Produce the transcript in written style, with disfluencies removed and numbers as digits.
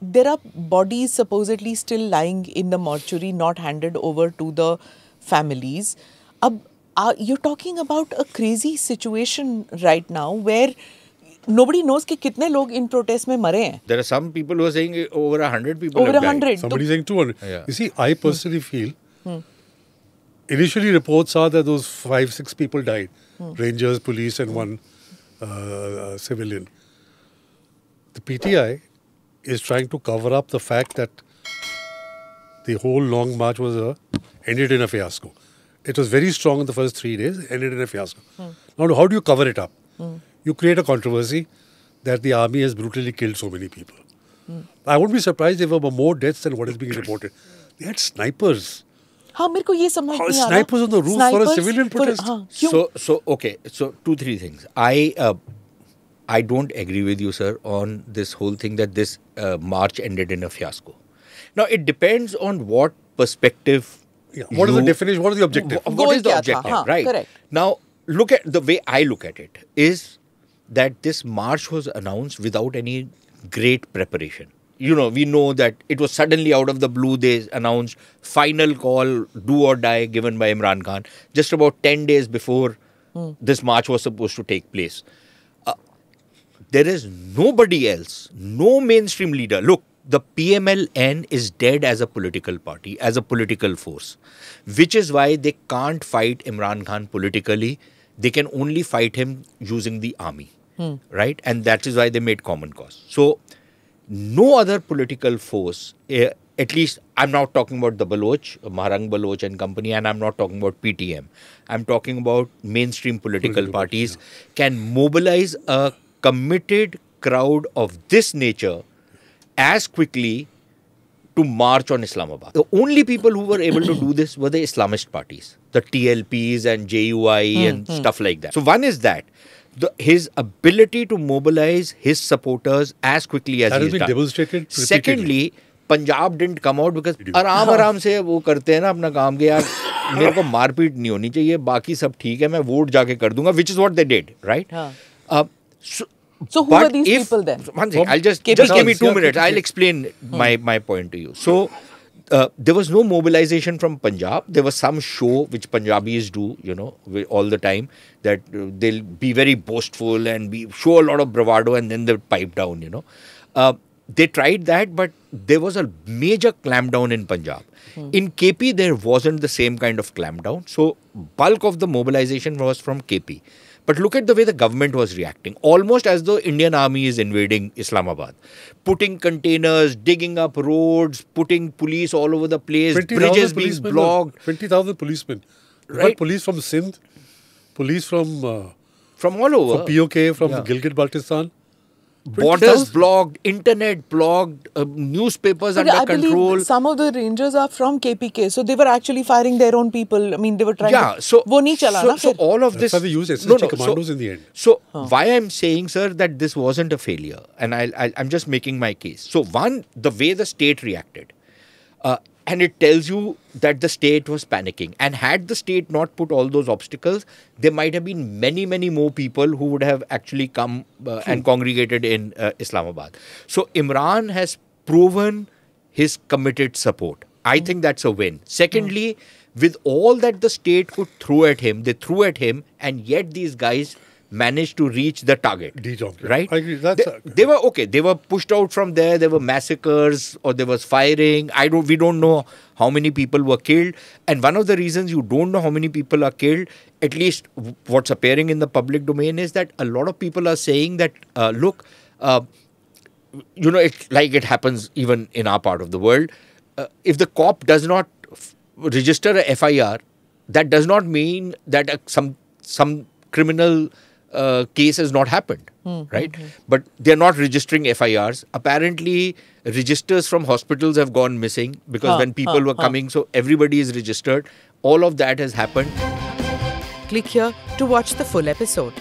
there are bodies supposedly still lying in the mortuary, not handed over to the families. You're talking about a crazy situation right now where nobody knows कि कितने लोग in protest में मरे हैं. There are some people who are saying over 100 people Over have 100. died. Somebody saying 200. Yeah. You see, I personally feel, initially reports are that those 5-6 people died. Rangers, police and one civilian. The PTI is trying to cover up the fact that the whole long march was ended in a fiasco. It was very strong in the first 3 days, ended in a fiasco. Now, how do you cover it up? You create a controversy that the army has brutally killed so many people. I wouldn't be surprised if there were more deaths than what is being reported. They had snipers. हाँ मेरे को ये समझ नहीं आ रहा. Snipers on the roof for a civilian protest. So okay. So 2-3 things. I don't agree with you, sir, on this whole thing that this march ended in a fiasco. Now it depends on what perspective. Yeah. What is the definition? What is the objective? What is the objective? Right. Correct. Now look at the way I look at it is that this march was announced without any great preparation. You know, we know that it was suddenly out of the blue. They announced final call, do or die, given by Imran Khan just about 10 days before this march was supposed to take place. There is nobody else, no mainstream leader. Look, the PMLN is dead as a political party, as a political force, which is why they can't fight Imran Khan politically. They can only fight him using the army, right? And that is why they made common cause. So, no other political force, at least I'm not talking about the Baloch, Maharang Baloch and company, and I'm not talking about PTM. I'm talking about mainstream political parties can mobilize a committed crowd of this nature as quickly to march on Islamabad. The only people who were able to do this were the Islamist parties, the TLPs and JUI and stuff like that. So one is that. His ability to mobilize his supporters as quickly as he's done. Demonstrated. Secondly, Punjab didn't come out because आराम से वो करते हैं ना अपना काम के यार मेरे को मारपीट नहीं होनी चाहिए बाकी सब ठीक है मैं वोट जाके कर दूंगा which is what they did, right? So who are these people then? One thing, just give me 2 minutes. I'll explain my point to you. So there was no mobilization from Punjab. There was some show which Punjabis do, you know, all the time that they'll be very boastful and show a lot of bravado and then they'll pipe down, you know. They tried that, but there was a major clampdown in Punjab. In KP, there wasn't the same kind of clampdown. So bulk of the mobilization was from KP. But look at the way the government was reacting, almost as though Indian army is invading Islamabad. Putting containers, digging up roads, putting police all over the place, bridges being blocked. 20,000 policemen. Right. Police from Sindh, police from all over. From POK, from Gilgit-Baltistan. Borders blocked, internet blocked, newspapers under control. Believe some of the rangers are from KPK, so they were actually firing their own people. I mean, they were trying to... So, wo nahi chala na so all of this... That's why they used SST commandos in the end. So, why I'm saying, sir, that this wasn't a failure, and I'm just making my case. So, one, the way the state reacted, and it tells you that the state was panicking. And had the state not put all those obstacles, there might have been many, many more people who would have actually come and congregated in Islamabad. So Imran has proven his committed support. I think that's a win. Secondly, with all that the state could throw at him, they threw at him, and yet these guys managed to reach the target. Right? I agree. They were okay. They were pushed out from there. There were massacres or there was firing. We don't know how many people were killed. And one of the reasons you don't know how many people are killed, at least what's appearing in the public domain, is that a lot of people are saying that, look, you know, like it happens even in our part of the world. If the cop does not register a FIR, that does not mean that some criminal case has not happened, right? But they're not registering FIRs. Apparently, registers from hospitals have gone missing because when people were coming, so everybody is registered. All of that has happened. Click here to watch the full episode.